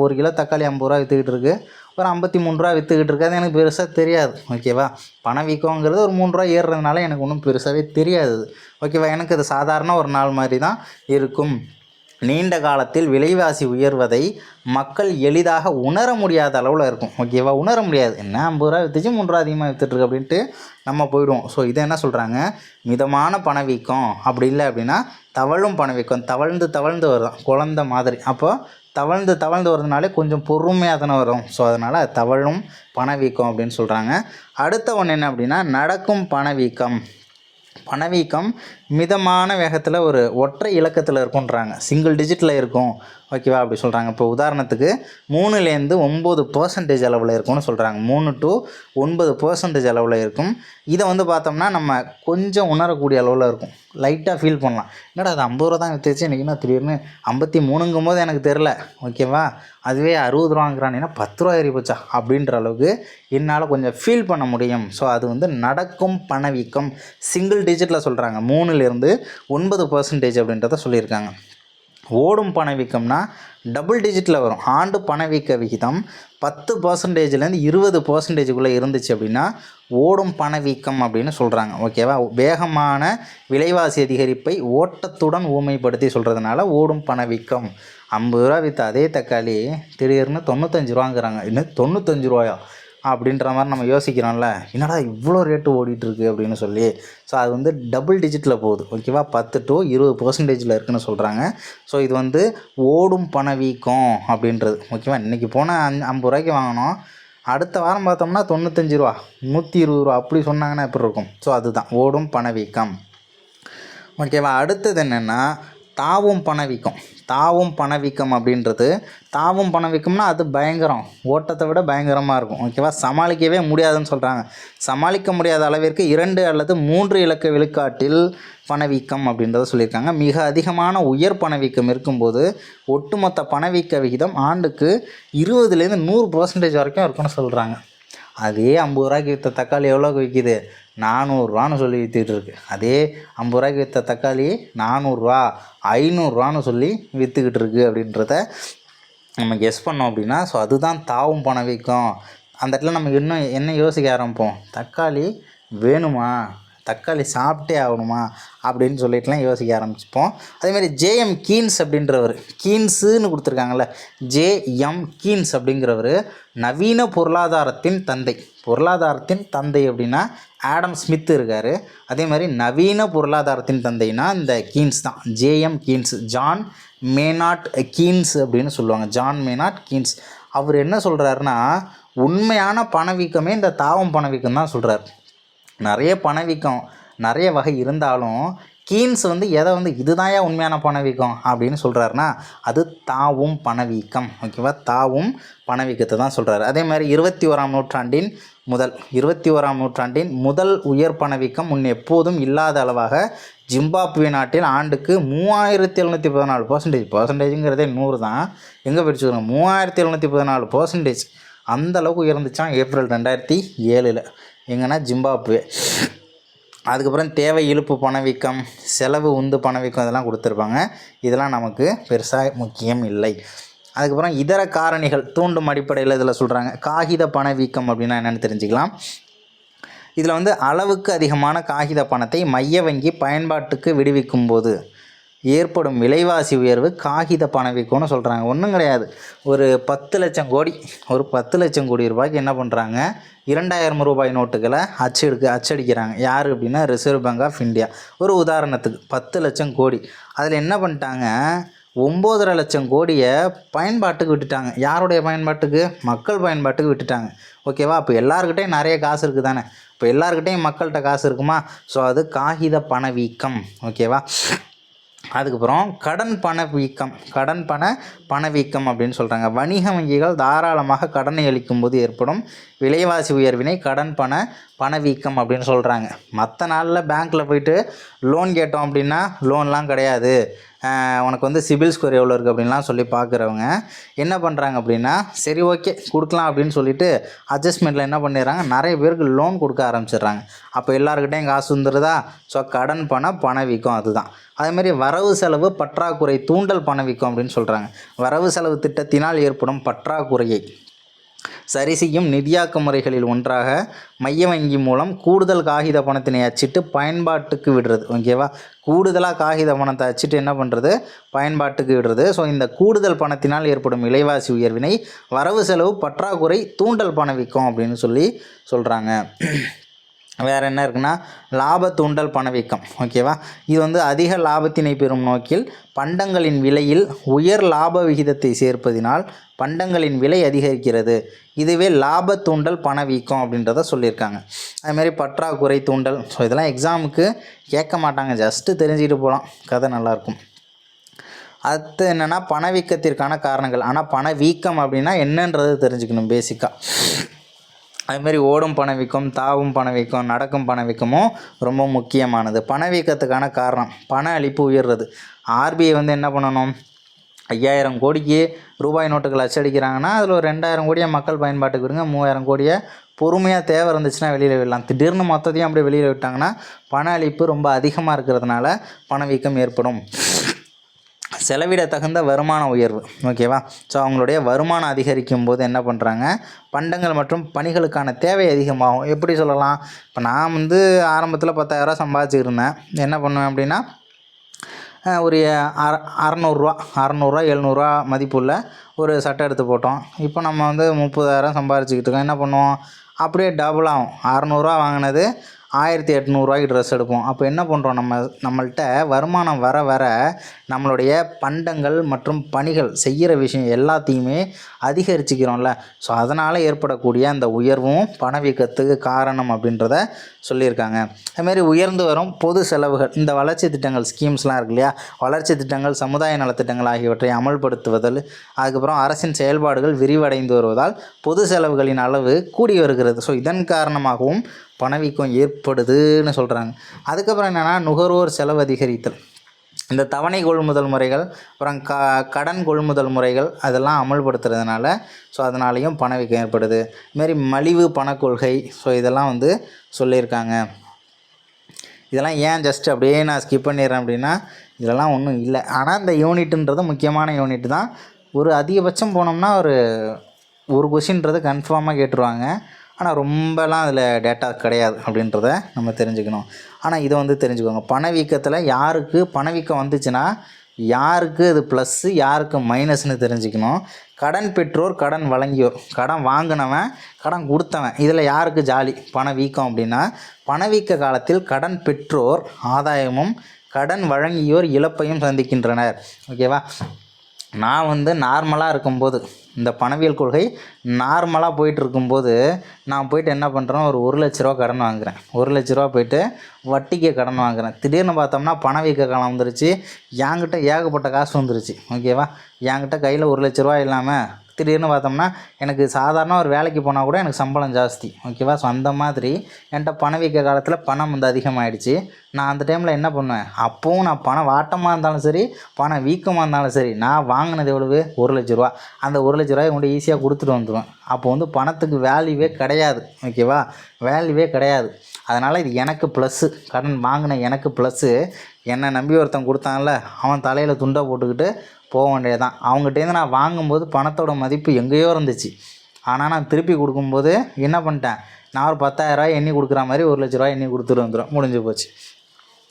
1 கிலோ தக்காளி 50 விற்றுக்கிட்டு இருக்குது, ஒரு 53 விற்றுக்கிட்டு இருக்காது, எனக்கு பெருசாக தெரியாது, ஓகேவா? பணவீக்கங்கிறது ஒரு 3 ஏறுறதுனால எனக்கு ஒன்றும் பெருசாகவே தெரியாது, ஓகேவா? எனக்கு அது சாதாரண ஒரு நாள் மாதிரி தான் இருக்கும். நீண்ட காலத்தில் விலைவாசி உயர்வதை மக்கள் எளிதாக உணர முடியாத அளவில் இருக்கும், ஓகேவா? உணர முடியாது. என்ன 50 விற்றுச்சு 3 அதிகமாக விற்றுட்டுருக்கு அப்படின்ட்டு நம்ம போயிடுவோம். ஸோ இதை என்ன சொல்கிறாங்க, மிதமான பணவீக்கம். அப்படி இல்லை அப்படின்னா தவழும் பணவீக்கம். தவழ்ந்து வரும் குழந்த மாதிரி. அப்போ தவழ்ந்து வருதுனாலே கொஞ்சம் பொறுமையாக தானே வரும். ஸோ அதனால் தவழும் பணவீக்கம் அப்படின்னு சொல்கிறாங்க. அடுத்த ஒன்று என்ன அப்படின்னா நடக்கும் பணவீக்கம். பணவீக்கம் மிதமான வேகத்தில் ஒரு ஒற்றை இலக்கத்தில் இருக்குன்றாங்க, சிங்கிள் டிஜிட்டில் இருக்கும், ஓகேவா? அப்படி சொல்கிறாங்க. இப்போ உதாரணத்துக்கு 3லேருந்து 9% அளவில் இருக்கும்னு சொல்கிறாங்க. 3 to 9% அளவில் இருக்கும். இதை வந்து பார்த்தோம்னா நம்ம கொஞ்சம் உணரக்கூடிய அளவில் இருக்கும், லைட்டாக ஃபீல் பண்ணலாம். என்னடா அது 50 தான் விற்றுச்சு, இன்றைக்கி என்ன திடீர்னு 53ங்கும் போது எனக்கு தெரில, ஓகேவா? அதுவே 60 வாங்குறான்னா 10 ஏறி போச்சா அப்படின்ற அளவுக்கு என்னால் கொஞ்சம் ஃபீல் பண்ண முடியும். ஸோ அது வந்து நடக்கும் பணவீக்கம். சிங்கிள் டிஜிட்டில் சொல்கிறாங்க, 3லேருந்து 9% அப்படின்றத சொல்லியிருக்காங்க. ஓடும் பணவீக்கம்னா டபுள் டிஜிட்டில் வரும். ஆண்டு பணவீக்க விகிதம் 10%லேருந்து 20%க்குள்ளே இருந்துச்சு அப்படின்னா ஓடும் பணவீக்கம் அப்படின்னு சொல்கிறாங்க. ஓகேவா? வேகமான விலைவாசி அதிகரிப்பை ஓட்டத்துடன் ஊமைப்படுத்தி சொல்கிறதுனால ஓடும் பணவீக்கம். 50 ரூபா விற்ற அதே தக்காளி திடீர்னு 95 ரூபாங்கிறாங்க. இன்னும் 95 ரூபாயா அப்படின்ற மாதிரி நம்ம யோசிக்கிறோம்ல, என்னடா இவ்வளோ ரேட்டு ஓடிட்டுருக்கு அப்படின்னு சொல்லி. ஸோ அது வந்து டபுள் டிஜிட்டில் போகுது. ஓகேவா? 10 to 20% இருக்குன்னு சொல்கிறாங்க. ஸோ இது வந்து ஓடும் பணவீக்கம் அப்படின்றது. ஓகேவா? இன்றைக்கி போனால் 50 ரூபாய்க்கு வாங்கினோம், அடுத்த வாரம் பார்த்தோம்னா 95 ரூபா, 120 ரூபா அப்படி சொன்னாங்கன்னா எப்படி இருக்கும்? ஸோ அதுதான் ஓடும் பணவீக்கம். ஓகேவா? அடுத்தது என்னென்னா தாவும் பணவீக்கம். தாவும் பணவீக்கம் அப்படின்றது, தாவும் பணவீக்கம்னா அது பயங்கரம், ஓட்டத்தை விட பயங்கரமாக இருக்கும். ஓகேவா? சமாளிக்கவே முடியாதுன்னு சொல்கிறாங்க. சமாளிக்க முடியாத அளவிற்கு 2 அல்லது 3 இலக்க விழுக்காட்டில் பணவீக்கம் அப்படின்றத சொல்லியிருக்காங்க. மிக அதிகமான உயர் பணவீக்கம் இருக்கும்போது ஒட்டுமொத்த பணவீக்க விகிதம் ஆண்டுக்கு 20லேருந்து 100% வரைக்கும் இருக்குன்னு சொல்கிறாங்க. அதே 50 ரூபாய்க்கு விற்ற தக்காளி எவ்வளோக்கு விற்கிது? 400 ரூபான்னு சொல்லி விற்றுக்கிட்டு இருக்குது. அதே 50 ரூபாய்க்கு விற்ற தக்காளி 400 ரூபா, 500 ரூபான்னு சொல்லி விற்றுக்கிட்டு இருக்குது அப்படின்றத நம்ம கெஸ் பண்ணோம் அப்படின்னா, ஸோ அதுதான் தாவும் பணவீக்கம். அந்த இடத்துல நம்ம இன்னும் என்ன யோசிக்க ஆரம்பிப்போம்? தக்காளி வேணுமா, தக்காளி சாப்பிட்டே ஆகணுமா அப்படின்னு சொல்லிட்டுலாம் யோசிக்க ஆரம்பிச்சுப்போம். அதேமாதிரி ஜேஎம் கீன்ஸ் அப்படின்றவர், கீன்ஸுன்னு கொடுத்துருக்காங்கல்ல, ஜேஎம் கீன்ஸ் அப்படிங்கிறவர் நவீன பொருளாதாரத்தின் தந்தை. பொருளாதாரத்தின் தந்தை அப்படின்னா ஆடம் ஸ்மித் இருக்கார். அதே மாதிரி நவீன பொருளாதாரத்தின் தந்தைனா இந்த கீன்ஸ் தான், JM Keynes, John Maynard Keynes அப்படின்னு சொல்லுவாங்க. John Maynard Keynes. அவர் என்ன சொல்கிறாருன்னா, உண்மையான பணவீக்கமே இந்த தாவும் பணவீக்கம் தான் சொல்கிறார். நிறைய பணவீக்கம் நிறைய வகை இருந்தாலும் கீன்ஸ் வந்து எதை வந்து இதுதான் உண்மையான பணவீக்கம் அப்படின்னு சொல்கிறாருன்னா அது தாவும் பணவீக்கம். ஓகேவா? தாவும் பணவீக்கத்தை தான் சொல்கிறாரு. அதே மாதிரி 21ஆம் நூற்றாண்டின் முதல் உயர் பணவீக்கம் முன் எப்போதும் இல்லாத அளவாக ஜிம்பாப்வே நாட்டில் ஆண்டுக்கு 3714%. பர்சன்டேஜுங்கிறதே 100 தான், எங்கே பிடிச்சிக்கிறோம்? 3714% அந்த அளவுக்கு உயர்ந்துச்சான் ஏப்ரல் 2007 எங்கன்னா ஜிம்பாப்வே. அதுக்கப்புறம் தேவை இழுப்பு பணவீக்கம், செலவு உந்து பணவீக்கம் இதெல்லாம் கொடுத்துருப்பாங்க. இதெல்லாம் நமக்கு பெருசாக முக்கியம் இல்லை. அதுக்கப்புறம் இதர காரணிகள் தூண்டும் அடிப்படையில் இதில் சொல்கிறாங்க. காகித பணவீக்கம் அப்படின்னா என்னென்னு தெரிஞ்சுக்கலாம். இதில் வந்து அளவுக்கு அதிகமான காகித பணத்தை மைய வங்கி பயன்பாட்டுக்கு விடுவிக்கும் போது ஏற்படும் விலைவாசி உயர்வு காகித பணவீக்கம்னு சொல்கிறாங்க. ஒன்றும் கிடையாது, ஒரு 10 லட்சம் கோடி ரூபாய்க்கு என்ன பண்ணுறாங்க? 2000 ரூபாய் நோட்டுகளை அச்சடிக்கிறாங்க. யார் அப்படின்னா ரிசர்வ் பேங்க் ஆஃப் இந்தியா. ஒரு உதாரணத்துக்கு 10 லட்சம் கோடி, அதில் என்ன பண்ணிட்டாங்க? 9.5 லட்சம் கோடியை பயன்பாட்டுக்கு விட்டுட்டாங்க. யாருடைய பயன்பாட்டுக்கு? மக்கள் பயன்பாட்டுக்கு விட்டுட்டாங்க. ஓகேவா? அப்போ எல்லாருக்கிட்டையும் நிறைய காசு இருக்குது தானே, இப்போ எல்லாருக்கிட்டையும் மக்கள்கிட்ட காசு இருக்குமா? ஸோ அது காகித பணவீக்கம். ஓகேவா? அதுக்கப்புறம் கடன் பணவீக்கம் அப்படின்னு சொல்கிறாங்க. வணிக வங்கிகள் தாராளமாக கடனை அளிக்கும் போது ஏற்படும் விலைவாசி உயர்வினை கடன் பணவீக்கம் அப்படின்னு சொல்கிறாங்க. மற்ற நாளில் பேங்க்கில் போயிட்டு லோன் கேட்டோம் அப்படின்னா லோன்லாம் கிடையாது, உனக்கு வந்து சிபில் ஸ்கோர் எவ்வளோ இருக்குது அப்படின்லாம் சொல்லி பார்க்குறவங்க என்ன பண்ணுறாங்க அப்படின்னா, சரி ஓகே கொடுக்கலாம் அப்படின்னு சொல்லிட்டு அட்ஜஸ்ட்மெண்ட்டில் என்ன பண்ணிடுறாங்க? நிறைய பேருக்கு லோன் கொடுக்க ஆரம்பிச்சிடுறாங்க. அப்போ எல்லாருக்கிட்டையும் காசு வந்துடுதா? ஸோ கடன் பணவீக்கம் அதுதான். அதேமாதிரி வரவு செலவு பற்றாக்குறை தூண்டல் பணவீக்கம் அப்படின்னு சொல்கிறாங்க. வரவு செலவு திட்டத்தினால் ஏற்படும் பற்றாக்குறையை சரி செய்யும் நிதியாக்க முறைகளில் ஒன்றாக மைய வங்கி மூலம் கூடுதல் காகித பணத்தினை அச்சிட்டு பயன்பாட்டுக்கு விடுறது. ஓகேவா? கூடுதலாக காகித பணத்தை அச்சிட்டு என்ன பண்ணுறது? பயன்பாட்டுக்கு விடுறது. ஸோ இந்த கூடுதல் பணத்தினால் ஏற்படும் விலைவாசி உயர்வினை வரவு செலவு பற்றாக்குறை தூண்டல் பணவீக்கம் அப்படின்னு சொல்கிறாங்க. வேறு என்ன இருக்குன்னா லாப தூண்டல் பணவீக்கம். ஓகேவா? இது வந்து அதிக லாபத்தினை பெறும் நோக்கில் பண்டங்களின் விலையில் உயர் லாப விகிதத்தை சேர்ப்பதினால் பண்டங்களின் விலை அதிகரிக்கிறது. இதுவே லாப தூண்டல் பணவீக்கம் அப்படின்றத சொல்லியிருக்காங்க. அதுமாதிரி பற்றாக்குறை தூண்டல். ஸோ இதெல்லாம் எக்ஸாமுக்கு கேட்க மாட்டாங்க, ஜஸ்ட்டு தெரிஞ்சுக்கிட்டு போகலாம், கதை நல்லாயிருக்கும். அடுத்து என்னென்னா பணவீக்கத்திற்கான காரணங்கள். ஆனால் பணவீக்கம் அப்படின்னா என்னன்றது தெரிஞ்சுக்கணும் பேசிக்காக. அதுமாதிரி ஓடும் பணவீக்கம், தாவும் பணவீக்கம், நடக்கும் பணவீக்கமும் ரொம்ப முக்கியமானது. பணவீக்கத்துக்கான காரணம் பண அளிப்பு உயர்றது. ஆர்பிஐ வந்து என்ன பண்ணணும்? 5000 கோடிக்கு ரூபாய் நோட்டுகள் அச்சடிக்கிறாங்கன்னா அதில் ஒரு 2000 கோடியை மக்கள் பயன்பாட்டுக்கு விடுங்க, 3000 கோடியை பொறுமையாக தேவை இருந்துச்சுன்னா வெளியில் விடலாம். திடீர்னு மொத்தத்தையும் அப்படியே வெளியில் விட்டாங்கன்னா பண அளிப்பு ரொம்ப அதிகமாக இருக்கிறதுனால பணவீக்கம் ஏற்படும். செலவிட தகுந்த வருமான உயர்வு. ஓகேவா? ஸோ அவங்களுடைய வருமானம் அதிகரிக்கும் போது என்ன பண்ணுறாங்க, பண்டங்கள் மற்றும் பணிகளுக்கான தேவை அதிகமாகும். எப்படி சொல்லலாம், இப்போ நான் வந்து ஆரம்பத்தில் 10,000 சம்பாதிச்சுக்கிட்டு இருந்தேன். என்ன பண்ணுவேன் அப்படின்னா, ஒரு அறநூறுரூவா 700 மதிப்புள்ள ஒரு சட்டை எடுத்து போட்டோம். இப்போ நம்ம வந்து 30,000 சம்பாரிச்சுக்கிட்டு இருக்கோம். என்ன பண்ணுவோம், அப்படியே டபுள் ஆகும். 600 வாங்கினது 1800 ட்ரெஸ் எடுப்போம். அப்போ என்ன பண்ணுறோம், நம்மள்கிட்ட வருமானம் வர வர நம்மளுடைய பண்டங்கள் மற்றும் பணிகள் செய்கிற விஷயம் எல்லாத்தையுமே அதிகரிச்சுக்கிறோம்ல. ஸோ அதனால் ஏற்படக்கூடிய அந்த உயர்வும் பணவீக்கத்துக்கு காரணம் அப்படின்றத சொல்லியிருக்காங்க. அதுமாரி உயர்ந்து வரும் பொது செலவுகள், இந்த வளர்ச்சி திட்டங்கள் ஸ்கீம்ஸ்லாம் இருக்கு இல்லையா, வளர்ச்சி திட்டங்கள் சமுதாய நலத்திட்டங்கள் ஆகியவற்றை அமல்படுத்துவதில், அதுக்கப்புறம் அரசின் செயல்பாடுகள் விரிவடைந்து வருவதால் பொது செலவுகளின் அளவு கூடி வருகிறது. ஸோ இதன் காரணமாகவும் பணவீக்கம் ஏற்படுதுன்னு சொல்கிறாங்க. அதுக்கப்புறம் என்னென்னா, நுகர்வோர் செலவு அதிகரித்தல், இந்த தவணை கொள்முதல் முறைகள், அப்புறம் கடன் கொள்முதல் முறைகள் அதெல்லாம் அமல்படுத்துறதுனால ஸோ அதனாலேயும் பணவீக்கம் ஏற்படுது. இதுமாரி மலிவு பணக்கொள்கை, ஸோ இதெல்லாம் வந்து சொல்லியிருக்காங்க. இதெல்லாம் ஏன் ஜஸ்ட் அப்படியே நான் ஸ்கிப் பண்ணிடுறேன் அப்படின்னா, இதெல்லாம் ஒன்றும் இல்லை. ஆனால் இந்த யூனிட்டுன்றது முக்கியமான யூனிட் தான். ஒரு அதிகபட்சம் போனோம்னா ஒரு கொஷின்றது கன்ஃபார்மாக கேட்டுருவாங்க. ஆனால் ரொம்பலாம் அதில் டேட்டா கிடையாது அப்படின்றத நம்ம தெரிஞ்சுக்கணும். ஆனால் இதை வந்து தெரிஞ்சுக்கோங்க, பணவீக்கத்தில் யாருக்கு பணவீக்கம் வந்துச்சுன்னா யாருக்கு அது ப்ளஸ்ஸு யாருக்கு மைனஸ்னு தெரிஞ்சுக்கணும். கடன் பெற்றோர், கடன் வழங்கியோர், கடன் வாங்கினவன், கடன் கொடுத்தவன், இதில் யாருக்கு ஜாலி பணவீக்கம் அப்படின்னா, பணவீக்க காலத்தில் கடன் பெற்றோர் ஆதாயமும் கடன் வழங்கியோர் இழப்பையும் சந்திக்கின்றனர். ஓகேவா? நான் வந்து நார்மலாக இருக்கும்போது, இந்த பணவியல் கொள்கை நார்மலாக போயிட்டுருக்கும்போது நான் போய்ட்டு என்ன பண்ணுறேன், ஒரு 1,00,000 கடன் வாங்குகிறேன். 1,00,000 போய்ட்டு வட்டிக்கு கடன் வாங்குகிறேன். திடீர்னு பார்த்தோம்னா பணவீக்க காலம் வந்துருச்சு, என்கிட்ட ஏகப்பட்ட காசு வந்துருச்சு. ஓகேவா? என்கிட்ட கையில் 1,00,000 இல்லாமல் திடீர்னு பார்த்தோம்னா எனக்கு சாதாரண ஒரு வேலைக்கு போனால் கூட எனக்கு சம்பளம் ஜாஸ்தி. ஓகேவா? ஸோ அந்த மாதிரி என்கிட்ட பணவீக்க காலத்தில் பணம் வந்து அதிகமாகிடுச்சு. நான் அந்த டைமில் என்ன பண்ணுவேன், அப்போவும் நான் பணம் வாட்டமாக இருந்தாலும் சரி, பணம் வீக்கமாக இருந்தாலும் சரி, நான் வாங்கினது எவ்வளவு, 1,00,000. அந்த 1,00,000 கொண்டு ஈஸியாக கொடுத்துட்டு வந்துடுவேன். அப்போ வந்து பணத்துக்கு வேல்யூவே கிடையாது. ஓகேவா? வேல்யூவே கிடையாது. அதனால் இது எனக்கு ப்ளஸ்ஸு, கடன் வாங்கின எனக்கு ப்ளஸ்ஸு. என்னை நம்பி ஒருத்தன் கொடுத்தான்ல, அவன் தலையில் துண்டை போட்டுக்கிட்டு போக வேண்டியது தான். அவங்ககிட்டேருந்து நான் வாங்கும்போது பணத்தோட மதிப்பு எங்கேயோ இருந்துச்சு. ஆனால் நான் திருப்பி கொடுக்கும்போது என்ன பண்ணிட்டேன், நான் ஒரு 10,000 எண்ணி கொடுக்குற மாதிரி 1,00,000 எண்ணி கொடுத்துட்டு வந்துடும், முடிஞ்சு போச்சு.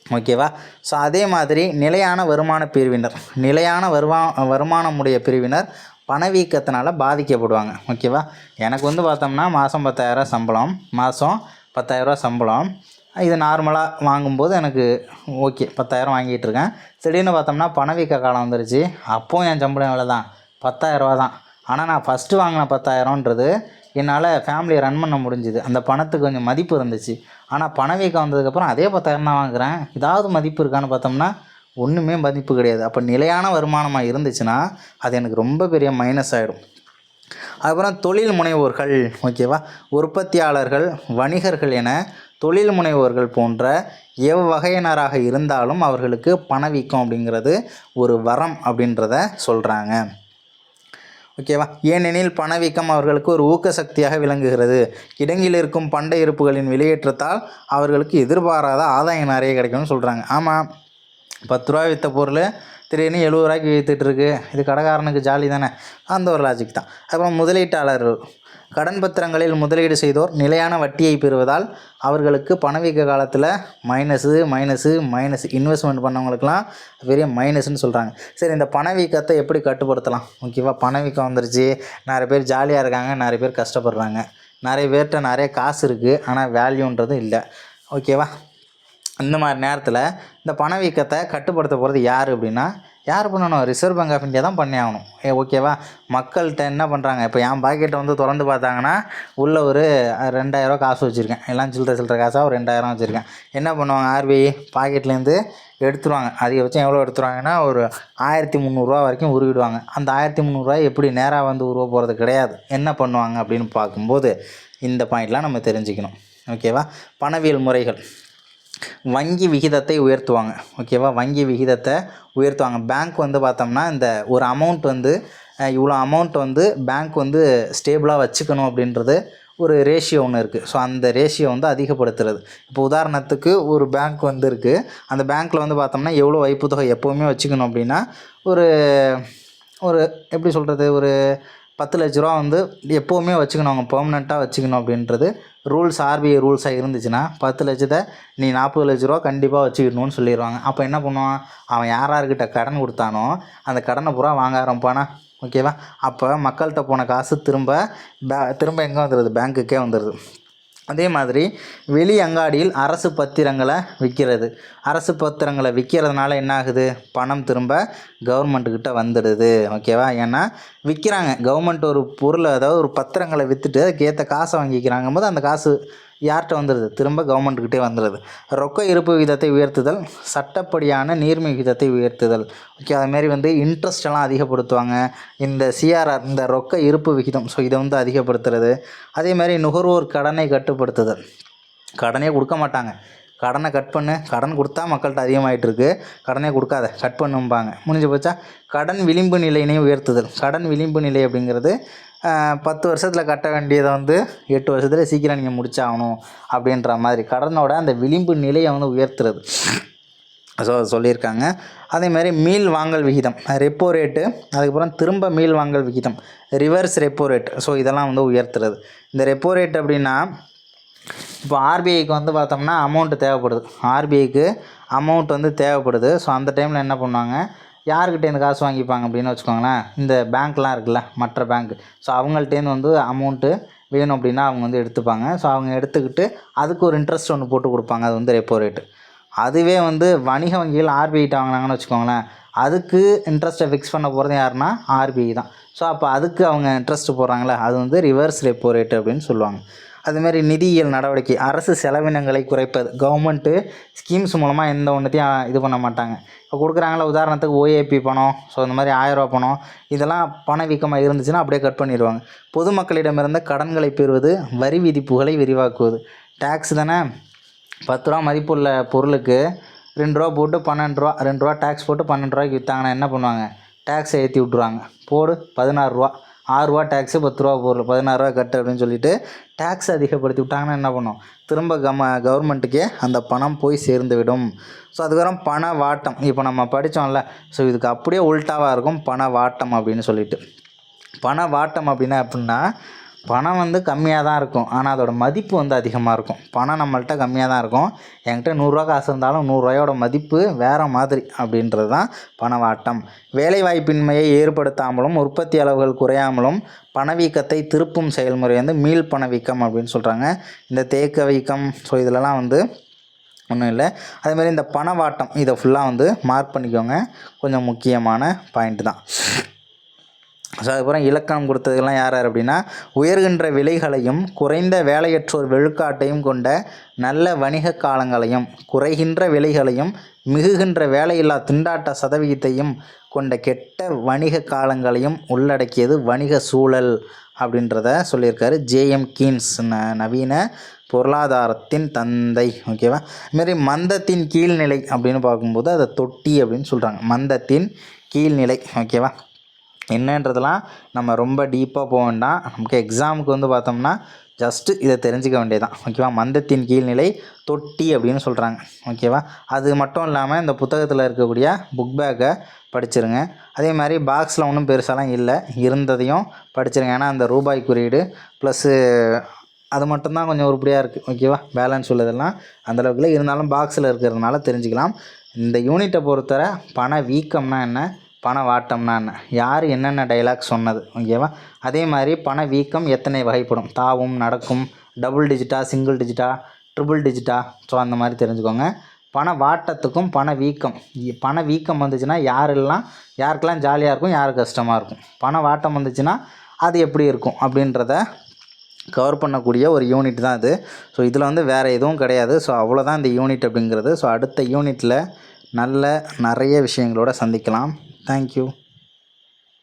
ஓகேவா? ஸோ அதே மாதிரி நிலையான வருமான பிரிவினர், நிலையான வருமானமுடைய பிரிவினர் பணவீக்கத்தினால் பாதிக்கப்படுவாங்க. ஓகேவா? எனக்கு வந்து பார்த்தோம்னா மாதம் 10,000 சம்பளம், மாதம் 10,000 சம்பளம். இது நார்மலாக வாங்கும்போது எனக்கு ஓகே 10,000 வாங்கிட்டுருக்கேன். திடீர்னு பார்த்தோம்னா பணவீக்க காலம் வந்துருச்சு. அப்போது என் சம்பளம் எவ்வளோ தான், 10,000 தான். ஆனால் நான் ஃபஸ்ட்டு வாங்கின 10,000ன்றது என்னால் ஃபேமிலியை ரன் பண்ண முடிஞ்சுது. அந்த பணத்துக்கு கொஞ்சம் மதிப்பு இருந்துச்சு. ஆனால் பணவீக்கம் வந்ததுக்கப்புறம் அதே 10,000 தான் வாங்குகிறேன். ஏதாவது மதிப்பு இருக்கான்னு பார்த்தோம்னா ஒன்றுமே மதிப்பு கிடையாது. அப்போ நிலையான வருமானமாக இருந்துச்சுன்னா அது எனக்கு ரொம்ப பெரிய மைனஸ் ஆகிடும். அதுக்கப்புறம் தொழில் முனைவோர்கள், ஓகேவா, உற்பத்தியாளர்கள், வணிகர்கள் என தொழில் முனைவோர்கள் போன்ற எவ்வகையினராக இருந்தாலும் அவர்களுக்கு பணவீக்கம் அப்படிங்கிறது ஒரு வரம் அப்படின்றத சொல்கிறாங்க. ஓகேவா? ஏனெனில் பணவீக்கம் அவர்களுக்கு ஒரு ஊக்க சக்தியாக விளங்குகிறது. கிடங்கில் இருக்கும் பண்டை இருப்புகளின் வெளியேற்றத்தால் அவர்களுக்கு எதிர்பாராத ஆதாயம் நிறைய கிடைக்கும்னு சொல்கிறாங்க. ஆமாம், 10 ரூபா விற்ற பொருள் திடீர்னு 70 ரூபாய்க்கு விற்றுட்டுருக்கு, இது கடைக்காரனுக்கு ஜாலி தானே, அந்த ஒரு லாஜிக் தான். அப்புறம் முதலீட்டாளர்கள், கடன் பத்திரங்களில் முதலீடு செய்தோர் நிலையான வட்டியை பெறுவதால் அவர்களுக்கு பணவீக்க காலத்தில் மைனஸு இன்வெஸ்ட்மெண்ட் பண்ணவங்களுக்குலாம் பெரிய மைனஸ்ன்னு சொல்கிறாங்க. சரி, இந்த பணவீக்கத்தை எப்படி கட்டுப்படுத்தலாம்? ஓகேவா? பணவீக்கம் வந்துருச்சு, நிறைய பேர் ஜாலியாக இருக்காங்க, நிறைய பேர் கஷ்டப்படுறாங்க, நிறைய பேர்கிட்ட நிறைய காசு இருக்குது ஆனால் வேல்யூன்றது இல்லை. ஓகேவா? இந்த மாதிரி நேரத்தில் இந்த பணவீக்கத்தை கட்டுப்படுத்த போகிறது யார் அப்படின்னா, யார் பண்ணணும், ரிசர்வ் பேங்க் ஆஃப் இந்தியா தான் பண்ணி ஆகணும். ஓகேவா? மக்கள்கிட்ட என்ன பண்ணுறாங்க, இப்போ என் பாக்கெட்டை வந்து திறந்து பார்த்தாங்கன்னா உள்ளே ஒரு 2,000 காசு வச்சுருக்கேன், எல்லாம் சில்லற காசாக ஒரு 2,000 வச்சுருக்கேன். என்ன பண்ணுவாங்க, ஆர்பிஐ பாக்கெட்லேருந்து எடுத்துருவாங்க. அதிகபட்சம் எவ்வளோ எடுத்துருவாங்கன்னா ஒரு 1,300 வரைக்கும் உருவிடுவாங்க. அந்த 1,300 எப்படி நேராக வந்து உருவ போகிறது கிடையாது. என்ன பண்ணுவாங்க அப்படின்னு பார்க்கும்போது இந்த பாயிண்ட்லாம் நம்ம தெரிஞ்சுக்கணும். ஓகேவா? பணவியல் முறைகள், வங்கி விகிதத்தை உயர்த்துவாங்க. ஓகேவா? வங்கி விகிதத்தை உயர்த்துவாங்க. பேங்க் வந்து பார்த்தோம்னா இந்த ஒரு அமௌண்ட் வந்து இவ்வளோ அமௌண்ட் வந்து பேங்க் வந்து ஸ்டேபிளாக வச்சுக்கணும் அப்படின்றது ஒரு ரேஷியோ ஒன்று இருக்குது. ஸோ அந்த ரேஷியோ வந்து அதிகப்படுத்துறது. இப்போ உதாரணத்துக்கு ஒரு பேங்க் வந்து இருக்குது. அந்த பேங்க்கில் வந்து பார்த்தோம்னா எவ்வளோ வைப்பு தொகை எப்போவுமே வச்சுக்கணும் அப்படின்னா ஒரு ஒரு எப்படி சொல்கிறது, ஒரு 10,00,000 வந்து எப்போவுமே வச்சுக்கணும், அவங்க பெர்மனெண்ட்டாக வச்சுக்கணும் அப்படின்றது ரூல்ஸ், ஆர்பிஐ ரூல்ஸாக இருந்துச்சுன்னா 10,00,000 நீ 40,00,000 கண்டிப்பாக வச்சுக்கணும்னு சொல்லிடுவாங்க. அப்போ என்ன பண்ணுவான், அவன் யார்கிட்ட கடன் கொடுத்தானோ அந்த கடனை பூரா வாங்க ஆரம்பிப்பானா. ஓகேவா. அப்போ மக்கள்கிட்ட போன காசு திரும்ப எங்கே வந்துடுது, பேங்க்குக்கே வந்துடுது. அதே மாதிரி வெளி அங்காடியில் அரசு பத்திரங்களை விற்கிறது. அரசு பத்திரங்களை விற்கிறதுனால என்ன ஆகுது, பணம் திரும்ப கவர்மெண்ட்டுக்கிட்ட வந்துடுது. ஓகேவா. ஏன்னா விற்கிறாங்க, கவர்மெண்ட் ஒரு பொருளை, அதாவது ஒரு பத்திரங்களை விற்றுட்டு அதுக்கேற்ற காசை வாங்கிக்கிறாங்க போது அந்த காசு யார்கிட்ட வந்துடுது, திரும்ப கவர்மெண்ட்டுக்கிட்டே வந்துடுது. ரொக்க இருப்பு விகிதத்தை உயர்த்துதல், சட்டப்படியான நீர்மை விகிதத்தை உயர்த்துதல். ஓகே. அதுமாரி வந்து இன்ட்ரெஸ்டெல்லாம் அதிகப்படுத்துவாங்க. இந்த சிஆர்ஆர், இந்த ரொக்க இருப்பு விகிதம், ஸோ இதை வந்து அதிகப்படுத்துறது. அதே மாதிரி நுகர்வோர் கடனை கட்டுப்படுத்துதல். கடனே கொடுக்க மாட்டாங்க, கடனை கட் பண்ணு, கடன் கொடுத்தா மக்கள்கிட்ட அதிகமாகிட்டு இருக்கு, கடனே கொடுக்காத, கட் பண்ணும்பாங்க. முடிஞ்சு போச்சா. கடன் விளிம்பு நிலையினை உயர்த்துதல். கடன் விளிம்பு நிலை அப்படிங்கிறது 10 வருஷத்தில் கட்ட வேண்டியதை வந்து 8 வருஷத்தில் சீக்கிரம் நீங்கள் முடிச்சாகணும் அப்படின்ற மாதிரி கடனோட அந்த விளிம்பு நிலையை வந்து உயர்த்துறது. ஸோ சொல்லியிருக்காங்க. அதேமாதிரி மீள் வாங்கல் விகிதம், ரெப்போ ரேட்டு, அதுக்கப்புறம் திரும்ப மீள் வாங்கல் விகிதம், ரிவர்ஸ் ரெப்போ ரேட். ஸோ இதெல்லாம் வந்து உயர்த்துறது. இந்த ரெப்போ ரேட் அப்படின்னா இப்போ ஆர்பிஐக்கு வந்து பார்த்தோம்னா அமௌண்ட்டு தேவைப்படுது, ஆர்பிஐக்கு அமௌண்ட் வந்து தேவைப்படுது. ஸோ அந்த டைமில் என்ன பண்ணுவாங்க, யார்கிட்டேருந்து காசு வாங்கிப்பாங்க அப்படின்னு வச்சுக்கோங்களேன், இந்த பேங்க்லாம் இருக்குல்ல, மற்ற பேங்க். ஸோ அவங்கள்ட்டேருந்து வந்து அமௌண்ட்டு வேணும் அப்படின்னா அவங்க வந்து எடுத்துப்பாங்க. ஸோ அவங்க எடுத்துக்கிட்டு அதுக்கு ஒரு இன்ட்ரெஸ்ட் ஒன்று போட்டு கொடுப்பாங்க, அது வந்து ரெப்போ ரேட்டு. அதுவே வந்து வணிக வங்கிகள் ஆர்பிஐட்ட வாங்கினாங்கன்னு வச்சுக்கோங்களேன், அதுக்கு இன்ட்ரெஸ்ட்டை ஃபிக்ஸ் பண்ண போகிறது யாருன்னா ஆர்பிஐ தான். ஸோ அப்போ அதுக்கு அவங்க இன்ட்ரெஸ்ட்டு போடுறாங்களே, அது வந்து ரிவர்ஸ் ரெப்போ ரேட்டு அப்படின்னு சொல்லுவாங்க. அதுமாரி நிதியியல் நடவடிக்கை, அரசு செலவினங்களை குறைப்பது. கவர்மெண்ட்டு ஸ்கீம்ஸ் மூலமாக எந்த ஒன்றுத்தையும் இது பண்ண மாட்டாங்க. இப்போ கொடுக்குறாங்களா, உதாரணத்துக்கு ஓஏபி பணம், ஸோ இந்த மாதிரி 1000 ரூபா பணம், இதெல்லாம் பணவீக்கமாக இருந்துச்சுன்னா அப்படியே கட் பண்ணிடுவாங்க. பொதுமக்களிடமிருந்து கடன்களை பெறுவது, வரி விதிப்புகளை விரிவாக்குவது. டேக்ஸ் தானே, 10 ரூபா மதிப்புள்ள பொருளுக்கு 2 ரூபா போட்டு 12 ரூபா, 2 ரூபா டேக்ஸ் போட்டு 12 ரூபாய்க்கு விற்றாங்கன்னா என்ன பண்ணுவாங்க, டேக்ஸை ஏற்றி விட்ருவாங்க. போடு 16 ரூபா, 6 ரூபா டேக்ஸு, 10 ரூபா பொருள், 16 ரூபா கட்டு அப்படின்னு சொல்லிட்டு டேக்ஸ் அதிகப்படுத்தி விட்டாங்கன்னா என்ன பண்ணும், திரும்ப கவர்மெண்ட்டுக்கே அந்த பணம் போய் சேர்ந்து விடும். ஸோ அதுக்கப்புறம் பண வாட்டம். இப்போ நம்ம படித்தோம்ல, ஸோ இதுக்கு அப்படியே உல்ட்டாவாக இருக்கும் பண வாட்டம் அப்படின்னு சொல்லிட்டு. பண வாட்டம் அப்படின்னா பணம் வந்து கம்மியாக தான் இருக்கும், ஆனால் அதோட மதிப்பு வந்து அதிகமாக இருக்கும். பணம் நம்மள்கிட்ட கம்மியாக தான் இருக்கும், என்கிட்ட 100 ரூபா காசு இருந்தாலும் 100 ரூபாயோட மதிப்பு வேறு மாதிரி அப்படின்றது தான் பணவாட்டம். வேலைவாய்ப்பின்மையை ஏற்படுத்தாமலும் உற்பத்தி அளவுகள் குறையாமலும் பணவீக்கத்தை திருப்பும் செயல்முறை வந்து மீள் பணவீக்கம் அப்படின்னு சொல்கிறாங்க. இந்த தேக்க வீக்கம், ஸோ இதிலலாம் வந்து ஒன்றும் இல்லை. அதேமாதிரி இந்த பணவாட்டம், இதை ஃபுல்லாக வந்து மார்க் பண்ணிக்கோங்க, கொஞ்சம் முக்கியமான பாயிண்ட் தான். ஸோ அதுக்கப்புறம் இலக்கணம் கொடுத்ததுக்கெல்லாம் யார் அப்படின்னா, உயர்கின்ற விலைகளையும் குறைந்த வேலையற்றோர் விழுக்காட்டையும் கொண்ட நல்ல வணிக காலங்களையும் குறைகின்ற விலைகளையும் மிகுகின்ற வேலையில்லா திண்டாட்ட சதவிகிதத்தையும் கொண்ட கெட்ட வணிக காலங்களையும் உள்ளடக்கியது வணிக சூழல் அப்படின்றத சொல்லியிருக்காரு ஜேஎம் கீன்ஸ், நவீன பொருளாதாரத்தின் தந்தை. ஓகேவா. இதுமாரி மந்தத்தின் கீழ்நிலை அப்படின்னு பார்க்கும்போது அதை தொட்டி அப்படின்னு சொல்கிறாங்க, மந்தத்தின் கீழ்நிலை. ஓகேவா. என்னன்றதெல்லாம் நம்ம ரொம்ப டீப்பாக போக வேண்டாம், நமக்கு எக்ஸாமுக்கு வந்து பார்த்தோம்னா ஜஸ்ட்டு இதை தெரிஞ்சிக்க வேண்டியதான். ஓகேவா. மந்தத்தின் கீழ்நிலை தொட்டி அப்படின்னு சொல்கிறாங்க. ஓகேவா. அது மட்டும் இல்லாமல் இந்த புத்தகத்தில் இருக்கக்கூடிய புக் பேக்கை படிச்சிருங்க. அதே மாதிரி பாக்ஸில் ஒன்றும் பெருசாலாம் இல்லை, இருந்ததையும் படிச்சிருங்க. ஏன்னா அந்த ரூபாய் குறியீடு ப்ளஸ்ஸு அது மட்டும்தான் கொஞ்சம் உருப்படியாக இருக்குது. ஓகேவா. பேலன்ஸ் உள்ளதெல்லாம் அந்தளவுக்குள்ள இருந்தாலும் பாக்ஸில் இருக்கிறதுனால தெரிஞ்சுக்கலாம். இந்த யூனிட்டை பொறுத்தவரை பண வீக்கம்னா என்ன, பண வாட்டம்னா என்ன, யார் என்னென்ன டைலாக் சொன்னது. ஓகேவா. அதே மாதிரி பண வீக்கம் எத்தனை வகைப்படும், தாவும், நடக்கும், டபுள் டிஜிட்டா, சிங்கிள் டிஜிட்டா, ட்ரிபிள் டிஜிட்டா, ஸோ அந்த மாதிரி தெரிஞ்சுக்கோங்க. பண வாட்டத்துக்கும் பண வீக்கம் வந்துச்சுன்னா யாருக்கெல்லாம் ஜாலியாக இருக்கும், யாருக்கு கஷ்டமாக இருக்கும். பண வாட்டம் வந்துச்சுன்னா அது எப்படி இருக்கும் அப்படின்றத கவர் பண்ணக்கூடிய ஒரு யூனிட் தான் இது. ஸோ இதில் வந்து வேறு எதுவும் கிடையாது. ஸோ அவ்வளோதான் இந்த யூனிட் அப்படிங்கிறது. ஸோ அடுத்த யூனிட்டில் நிறைய விஷயங்களோட சந்திக்கலாம். தேங்க்யூ.